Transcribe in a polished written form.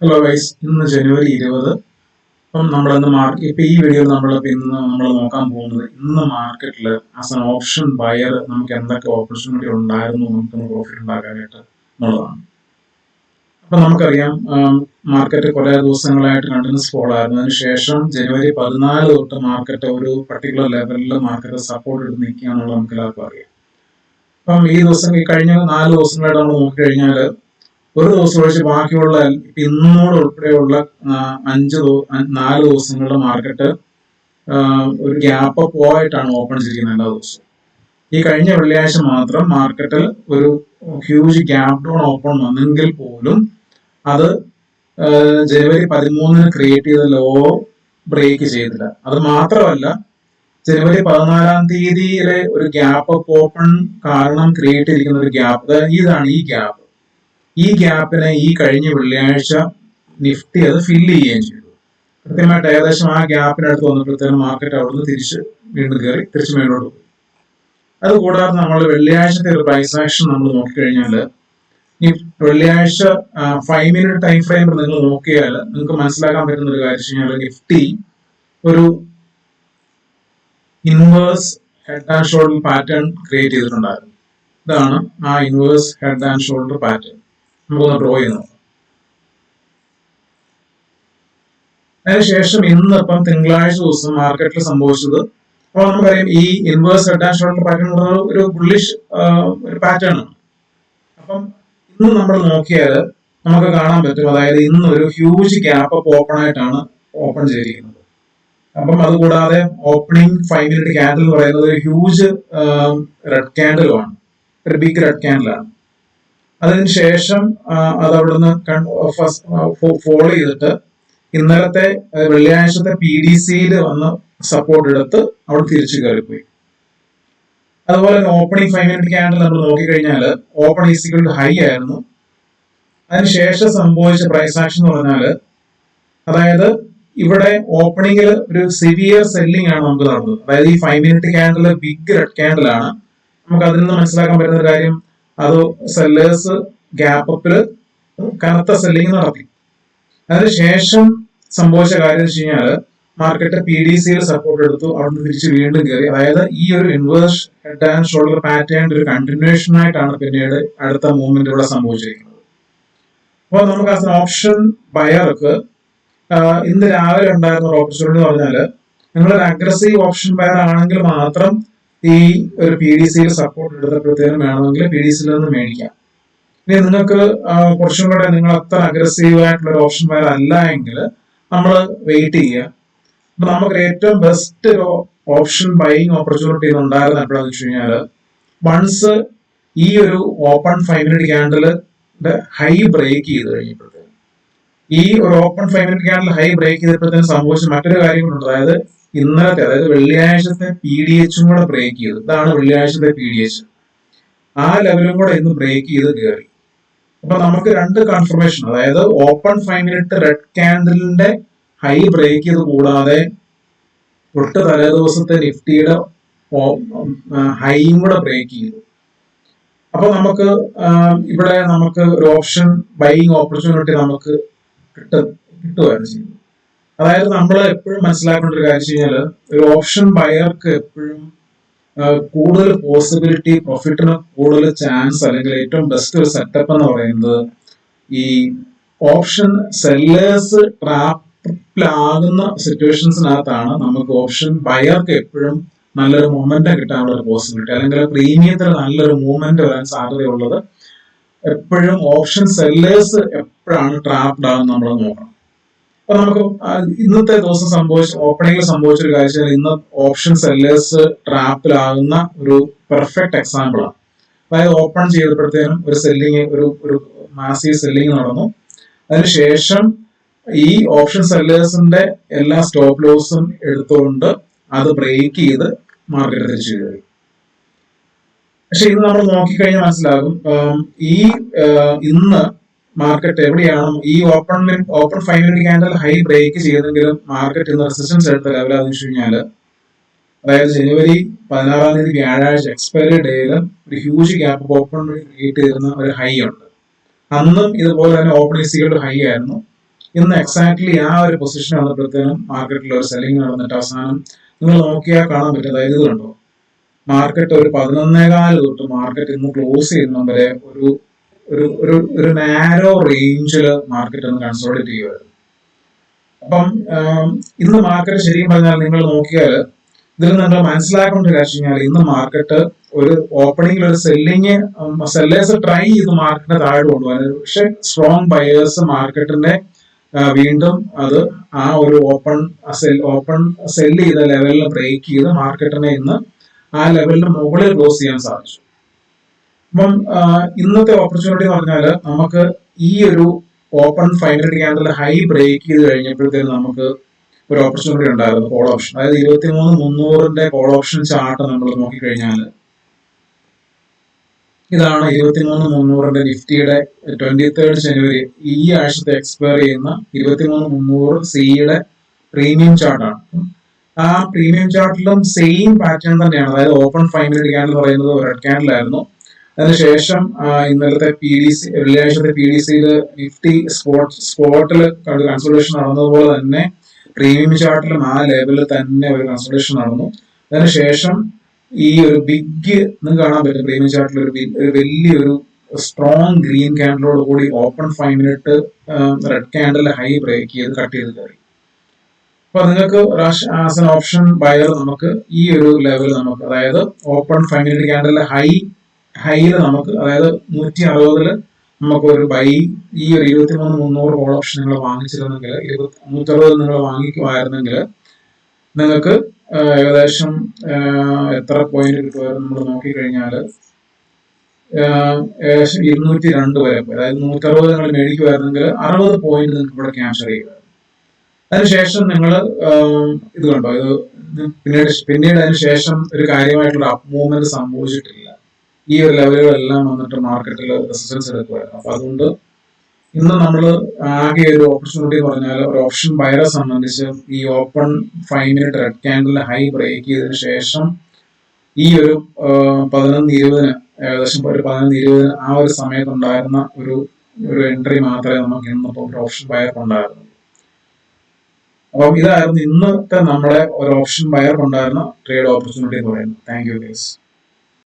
Hello guys, ഇന്ന് ജനുവരി 20. ഇപ്പം നമ്മളിന്ന് ഇപ്പം ഈ വീഡിയോയിൽ നമ്മൾ നോക്കാൻ പോകുന്നത് ഇന്ന് മാർക്കറ്റിൽ ആസ് എൻ ഓപ്ഷൻ ബയർ നമുക്ക് എന്തൊക്കെ ഓപ്പർച്യൂണിറ്റി ഉണ്ടായിരുന്നു നമുക്കൊന്ന് പ്രോഫിറ്റ് ഉണ്ടാക്കാനായിട്ട് എന്നുള്ളതാണ്. അപ്പം നമുക്കറിയാം, മാർക്കറ്റ് കുറേ ദിവസങ്ങളായിട്ട് കണ്ടിന്യൂസ് ഫോൾ ആയിരുന്നു. അതിനുശേഷം ജനുവരി 14 തൊട്ട് മാർക്കറ്റ് ഒരു പർട്ടിക്കുലർ ലെവലിൽ മാർക്കറ്റ് സപ്പോർട്ട് എടുത്ത് നിൽക്കുക എന്നുള്ളത് നമുക്ക് എല്ലാവർക്കും അറിയാം. അപ്പം ഈ കഴിഞ്ഞ 4 ദിവസങ്ങളായിട്ട് നമ്മൾ നോക്കിക്കഴിഞ്ഞാൽ ഒരു ദിവസം ഒഴിച്ച് ബാക്കിയുള്ള ഇന്നോട് ഉൾപ്പെടെയുള്ള 4 ദിവസങ്ങളുടെ മാർക്കറ്റ് ഒരു ഗ്യാപ്പ് അപ്പ് ആയിട്ടാണ് ഓപ്പൺ ചെയ്തിരിക്കുന്നത് എല്ലാ ദിവസവും. ഈ കഴിഞ്ഞ വെള്ളിയാഴ്ച മാത്രം മാർക്കറ്റിൽ ഒരു ഹ്യൂജ് ഗ്യാപ് ഡൗൺ ഓപ്പൺ വന്നെങ്കിൽ പോലും അത് ജനുവരി 13 ക്രിയേറ്റ് ചെയ്ത ലോ ബ്രേക്ക് ചെയ്തില്ല. അത് മാത്രമല്ല, ജനുവരി 14 ഒരു ഗ്യാപ്പ് അപ്പ് ഓപ്പൺ കാരണം ക്രിയേറ്റ് ചെയ്തിരിക്കുന്ന ഒരു ഗ്യാപ്പ്, ഇതാണ് ഈ ഗ്യാപ്പ്. ഈ ഗ്യാപ്പിനെ ഈ കഴിഞ്ഞ വെള്ളിയാഴ്ച നിഫ്റ്റി അത് ഫില്ല് ചെയ്യുകയും ചെയ്തു. കൃത്യമായിട്ട് ഏകദേശം ആ ഗ്യാപ്പിനടുത്ത് വന്നപ്പോഴത്തേനും മാർക്കറ്റ് അവിടുന്ന് വീണ്ടും കയറി തിരിച്ച് മേലോട്ട് പോയി. അതുകൂടാതെ നമ്മൾ വെള്ളിയാഴ്ചത്തെ ഒരു പ്രൈസ് ആക്ഷൻ നമ്മൾ നോക്കിക്കഴിഞ്ഞാൽ, ഈ വെള്ളിയാഴ്ച 5 മിനിറ്റ് ടൈം ഫ്രെയിമിൽ നിങ്ങൾ നോക്കിയാൽ നിങ്ങൾക്ക് മനസ്സിലാക്കാൻ പറ്റുന്ന ഒരു കാര്യം വെച്ച് കഴിഞ്ഞാൽ, നിഫ്റ്റി ഒരു inverse head and shoulder pattern create ചെയ്തിട്ടുണ്ടായിരുന്നു. ഇതാണ് ആ inverse head and shoulder pattern. നമുക്കൊന്ന് ഡ്രോ ചെയ്യുന്നു. അതിനുശേഷം ഇന്നിപ്പം തിങ്കളാഴ്ച ദിവസം മാർക്കറ്റിൽ സംഭവിച്ചത്, അപ്പോൾ നമുക്കറിയാം ഈ inverse head and shoulder pattern ഒരു ബുള്ളിഷ് ഒരു പാറ്റേൺ ആണ്. അപ്പം ഇന്ന് നമ്മൾ നോക്കിയാൽ നമുക്ക് കാണാൻ പറ്റും, അതായത് ഇന്ന് ഒരു ഹ്യൂജ് ഗ്യാപ്പ് അപ്പ് ഓപ്പൺ ആയിട്ടാണ് ഓപ്പൺ ചെയ്തിരിക്കുന്നത്. അപ്പം അതുകൂടാതെ ഓപ്പണിംഗ് 5 മിനിറ്റ് ക്യാൻഡിൽ എന്ന് പറയുന്നത് ഒരു ഹ്യൂജ് റെഡ് ക്യാൻഡിലുമാണ്, ഒരു ബിഗ് റെഡ് ക്യാൻഡിലാണ്. അതിനുശേഷം അത് അവിടുന്ന് ഫോളോ ചെയ്തിട്ട് ഇന്നലത്തെ വെള്ളിയാഴ്ചത്തെ PDCയിൽ വന്ന് സപ്പോർട്ട് എടുത്ത് അവിടെ തിരിച്ചു കയറിപ്പോയി. അതുപോലെ ഓപ്പണിംഗ് 5 മിനിറ്റ് ക്യാൻഡിൽ നമ്മൾ നോക്കിക്കഴിഞ്ഞാൽ ഓപ്പൺ ഈസിക്വൽ ടു ഹൈ ആയിരുന്നു. അതിനുശേഷം സംഭവിച്ച പ്രൈസ് ആക്ഷൻ എന്ന് പറഞ്ഞാൽ, അതായത് ഇവിടെ ഓപ്പണിംഗിൽ ഒരു സിവിയർ സെല്ലിംഗ് ആണ് നമുക്ക് നടന്നത്. അതായത് ഈ 5 മിനിറ്റ് ക്യാൻഡിൽ ബിഗ് റെഡ് ക്യാൻഡിലാണ്. നമുക്ക് അതിൽ നിന്ന് മനസ്സിലാക്കാൻ പറ്റുന്ന കാര്യം, അത് സെല്ലേഴ്സ് ഗ്യാപ്പ് അപ്പിൽ കനത്ത സെല്ലിംഗ് നടത്തി. അതിനുശേഷം സംഭവിച്ച കാര്യം വെച്ച് കഴിഞ്ഞാൽ, മാർക്കറ്റ് PDCയിൽ സപ്പോർട്ട് എടുത്തു, അവിടുന്ന് തിരിച്ച് വീണ്ടും കയറി. അതായത് ഈ ഒരു ഇൻവേഴ്സ് ഹെഡ് ആൻഡ് ഷോൾഡർ പാറ്റേണിന്റെ ഒരു കണ്ടിന്യൂഷൻ ആയിട്ടാണ് പിന്നീട് അടുത്ത മൂവ്മെന്റ് ഇവിടെ സംഭവിച്ചിരിക്കുന്നത്. അപ്പോൾ നമുക്ക് ആസ് എൻ ഓപ്ഷൻ ബയർക്ക് ഇന്ന് രാവിലെ ഉണ്ടായിരുന്ന ഒരു ഓപ്പർച്യൂണിറ്റി എന്ന് പറഞ്ഞാൽ, നിങ്ങളൊരു അഗ്രസീവ് ഓപ്ഷൻ ബയർ ആണെങ്കിൽ മാത്രം ഈ ഒരു PDCയിൽ സപ്പോർട്ട് എടുത്തപ്പോഴത്തേനും വേണമെങ്കിൽ PDCയിൽ നിന്ന് മേടിക്കാം. ഇനി നിങ്ങൾക്ക് കുറച്ചും കൂടെ നിങ്ങൾ അത്ര അഗ്രസീവ് ആയിട്ടുള്ള ഒരു ഓപ്ഷൻ ബയർ അല്ല എങ്കിൽ നമ്മൾ വെയിറ്റ് ചെയ്യുക. അപ്പൊ നമുക്ക് ഏറ്റവും ബെസ്റ്റ് ഒരു ഓപ്ഷൻ ബൈയിങ് ഓപ്പർച്യൂണിറ്റി ഉണ്ടായിരുന്ന എപ്പോഴാന്ന് വെച്ച് കഴിഞ്ഞാൽ, വൺസ് ഈ ഒരു ഓപ്പൺ 5 മിനിറ്റ് ക്യാൻഡിലിന്റെ ഹൈ ബ്രേക്ക് ചെയ്ത് കഴിഞ്ഞപ്പോഴത്തേനും, ഈ ഒരു open 5 minute candle high break ചെയ്തപ്പോഴത്തേനും സംഭവിച്ച മറ്റൊരു കാര്യം കൂടെ. അതായത് ഇന്നലത്തെ, അതായത് വെള്ളിയാഴ്ചത്തെ PDH കൂടെ ബ്രേക്ക് ചെയ്തു. ഇതാണ് വെള്ളിയാഴ്ചത്തെ PDH. ആ ലെവലും കൂടെ ഇന്ന് ബ്രേക്ക് ചെയ്ത് കയറി. അപ്പൊ നമുക്ക് രണ്ട് കൺഫർമേഷൻ, അതായത് ഓപ്പൺ 5 മിനിറ്റ് റെഡ് ക്യാൻഡിലിന്റെ ഹൈ ബ്രേക്ക് ചെയ്ത് കൂടാതെ തൊട്ട് തലേ ദിവസത്തെ നിഫ്റ്റിയുടെ ഹൈയും കൂടെ ബ്രേക്ക് ചെയ്തു. അപ്പൊ നമുക്ക് ഇവിടെ നമുക്ക് ഒരു ഓപ്ഷൻ ബൈയിങ് ഓപ്പർച്യൂണിറ്റി നമുക്ക് കിട്ടുകയാണ് ചെയ്യുന്നത്. അതായത് നമ്മൾ എപ്പോഴും മനസ്സിലാക്കേണ്ട ഒരു കാര്യം വെച്ച് കഴിഞ്ഞാൽ, ഒരു ഓപ്ഷൻ ബയർക്ക് എപ്പോഴും കൂടുതൽ പോസിബിലിറ്റി, പ്രോഫിറ്റിന് കൂടുതൽ ചാൻസ്, അല്ലെങ്കിൽ ഏറ്റവും ബെസ്റ്റ് ഒരു സെറ്റപ്പ് എന്ന് പറയുന്നത് ഈ ഓപ്ഷൻ സെല്ലേഴ്സ് ട്രാപ്പിലാകുന്ന സിറ്റുവേഷൻസിനകത്താണ് നമുക്ക് ഓപ്ഷൻ ബയർക്ക് എപ്പോഴും നല്ലൊരു മൊമെന്റം കിട്ടാനുള്ള ഒരു പോസിബിലിറ്റി, അല്ലെങ്കിൽ പ്രീമിയത്തിൽ നല്ലൊരു മൂവ്മെന്റ് വരാൻ സാധ്യതയുള്ളത് എപ്പോഴും ഓപ്ഷൻ സെല്ലേഴ്സ് എപ്പോഴാണ് ട്രാപ്ഡ് ആകുന്നത് നമ്മൾ നോക്കണം. അപ്പൊ നമുക്ക് ഇന്നത്തെ ദിവസം ഓപ്പണിംഗിൽ സംഭവിച്ച ഒരു കാര്യം, ഇന്ന് ഓപ്ഷൻ സെല്ലേഴ്സ് ട്രാപ്പിലാകുന്ന ഒരു പെർഫെക്റ്റ് എക്സാമ്പിൾ ആണ്. അതായത് ഓപ്പൺ ചെയ്തപ്പോഴത്തേനും ഒരു സെല്ലിങ്, ഒരു മാസീവ് സെല്ലിങ് നടന്നു. അതിനുശേഷം ഈ ഓപ്ഷൻ സെല്ലേഴ്സിന്റെ എല്ലാ സ്റ്റോപ്പ് ലോസും എടുത്തുകൊണ്ട് അത് ബ്രേക്ക് ചെയ്ത് മാർക്കറ്റ് തിരിച്ചു കയറി. പക്ഷെ ഇന്ന് നമ്മൾ നോക്കിക്കഴിഞ്ഞാൽ മനസ്സിലാകും, ഇന്ന് മാർക്കറ്റ് എവിടെയാണ് ഈ open 5 minute candle high break ചെയ്തെങ്കിലും മാർക്കറ്റ് ഇന്ന് റെസിസ്റ്റൻസ് എടുത്ത ലെവൽ എന്ന് വെച്ച് കഴിഞ്ഞാൽ, അതായത് ജനുവരി 16 വ്യാഴാഴ്ച എക്സ്പയറി ഡേയിൽ ഒരു ഹ്യൂജ് ഗ്യാപ്പ് ഓപ്പൺ ക്രിയേറ്റ് ചെയ്തിരുന്ന ഒരു ഹൈ ഉണ്ട്. അന്നും ഇതുപോലെ തന്നെ ഓപ്പൺ ഈസിക്വൽ ടു ഹൈ ആയിരുന്നു. ഇന്ന് എക്സാക്ട്ലി ആ ഒരു പൊസിഷൻ വന്നപ്പോഴത്തേനും മാർക്കറ്റിൽ ഒരു സെല്ലിംഗ് നടന്നിട്ട് അവസാനം നിങ്ങൾ നോക്കിയാൽ കാണാൻ പറ്റും. അതായത് ഇത് കണ്ടോ, മാർക്കറ്റ് ഒരു 11:15 തൊട്ട് മാർക്കറ്റ് ഇന്ന് ക്ലോസ് ചെയ്യുന്ന വരെ ഒരു ഒരു ഒരു ഒരു നാരോ റേഞ്ചിൽ മാർക്കറ്റ് ഒന്ന് കൺസോളിഡേറ്റ് ചെയ്യുമായിരുന്നു. അപ്പം ഇന്ന് മാർക്കറ്റ് ശരിക്കും പറഞ്ഞാൽ നിങ്ങൾ നോക്കിയാൽ ഇതിൽ നിങ്ങൾ മനസ്സിലാക്കേണ്ട ഒരു കാര്യം കഴിഞ്ഞാൽ ഇന്ന് മാർക്കറ്റ് ഒരു ഓപ്പണിംഗിൽ ഒരു സെല്ലേഴ്സ് ട്രൈ ചെയ്ത് മാർക്കറ്റിനെ താഴെ കൊണ്ടുപോകാൻ, പക്ഷെ സ്ട്രോങ് ബയേഴ്സ് മാർക്കറ്റിന്റെ വീണ്ടും അത് ആ ഒരു ഓപ്പൺ സെല് ചെയ്ത ലെവലിൽ ബ്രേക്ക് ചെയ്ത് മാർക്കറ്റിനെ ഇന്ന് ആ ലെവലിന് മുകളിൽ ക്ലോസ് ചെയ്യാൻ സാധിച്ചു. അപ്പം ഇന്നത്തെ ഓപ്പർച്യൂണിറ്റി എന്ന് പറഞ്ഞാൽ നമുക്ക് ഈ ഒരു ഓപ്പൺ 500 ക്യാൻഡിൽ ഹൈ ബ്രേക്ക് ചെയ്ത് കഴിഞ്ഞപ്പോഴത്തേക്കും നമുക്ക് ഒരു ഓപ്പർച്യൂണിറ്റി ഉണ്ടായിരുന്നു കോൾ ഓപ്ഷൻ. അതായത് 23,300 കോൾ ഓപ്ഷൻ ചാർട്ട് നമ്മൾ നോക്കിക്കഴിഞ്ഞാൽ ഇതാണ് 23,300 നിഫ്റ്റിയുടെ 23rd ജനുവരി ഈ ആഴ്ചത്തെ എക്സ്പയർ ചെയ്യുന്ന 23,300 സിയുടെ പ്രീമിയം ചാർട്ടാണ്. ആ പ്രീമിയം ചാർട്ടിലും സെയിം പാറ്റേൺ തന്നെയാണ്. അതായത് ഓപ്പൺ 500 ക്യാൻഡിൽ പറയുന്നത് റെഡ് ക്യാൻഡിൽ ആയിരുന്നു. അതിനുശേഷം ഇന്നലത്തെ വെള്ളിയാഴ്ചത്തെ PDCയിൽ നിഫ്റ്റി സ്പോട്ടിൽ കൺസൾട്ടേഷൻ നടന്നതുപോലെ തന്നെ പ്രീമിയം ചാർട്ടിലും ആ ലെവലിൽ തന്നെ ഒരു കൺസൾട്ടേഷൻ നടന്നു. അതിനുശേഷം ഈ ഒരു ബിഗ് നിങ്ങൾക്ക് കാണാൻ പറ്റും പ്രീമിയം ചാർട്ടിൽ ഒരു വലിയൊരു സ്ട്രോങ് ഗ്രീൻ ക്യാൻഡിലോട് കൂടി open 5 minute red candle high break ചെയ്ത് കട്ട് ചെയ്ത് കയറി. അപ്പൊ നിങ്ങൾക്ക് ആസ് എൻ ഓപ്ഷൻ ബയർ നമുക്ക് ഈ ഒരു ലെവൽ നമുക്ക്, അതായത് ഓപ്പൺ 5 മിനിറ്റ് ക്യാൻഡിലെ ഹൈയിൽ നമുക്ക്, അതായത് 160 നമുക്ക് ഒരു ബൈ ഈ ഒരു 23,300 കോൾ ഓപ്ഷൻ നിങ്ങൾ വാങ്ങിച്ചിരുന്നെങ്കിൽ 160 നിങ്ങൾ വാങ്ങിക്കുമായിരുന്നെങ്കിൽ നിങ്ങൾക്ക് ഏകദേശം എത്ര പോയിന്റ് കിട്ടുമായിരുന്നു നമ്മൾ നോക്കിക്കഴിഞ്ഞാൽ ഏകദേശം 202 വരെ പോയി. അതായത് 160 നിങ്ങൾ മേടിക്കുമായിരുന്നെങ്കിൽ 60 പോയിന്റ് നിങ്ങൾക്ക് ഇവിടെ ക്യാപ്ചർ ചെയ്യുമായിരുന്നു. അതിനുശേഷം നിങ്ങൾ ഇത് കണ്ടോ, ഇത് പിന്നീട് അതിനുശേഷം ഒരു കാര്യമായിട്ടുള്ള അപ്പ് മൂവ്മെന്റ് സംഭവിച്ചിട്ടില്ല. ഈ ഒരു ലെവലുകളെല്ലാം വന്നിട്ട് മാർക്കറ്റിൽ റെസിസ്റ്റൻസ് എടുക്കുമായിരുന്നു. അപ്പൊ അതുകൊണ്ട് ഇന്ന് നമ്മൾ ആകെ ഒരു ഓപ്പർച്യൂണിറ്റി എന്ന് പറഞ്ഞാൽ ഒരു ഓപ്ഷൻ ബയറെ സംബന്ധിച്ച് ഈ open 5 minute red candle high break ചെയ്തതിനു ശേഷം ഈ ഒരു 11:20 ഏകദേശം ഒരു 11:20 ആ ഒരു സമയത്ത് ഉണ്ടായിരുന്ന ഒരു എൻട്രി മാത്രമേ നമുക്ക് ഇന്നിപ്പോൾ ഒരു ഓപ്ഷൻ ബയർ ഉണ്ടായിരുന്നു. അപ്പം ഇതായിരുന്നു ഇന്നത്തെ നമ്മുടെ ഒരു ഓപ്ഷൻ ബയർ ഉണ്ടായിരുന്ന ട്രേഡ് ഓപ്പർച്യൂണിറ്റി എന്ന് പറയുന്നത്. Thank you guys.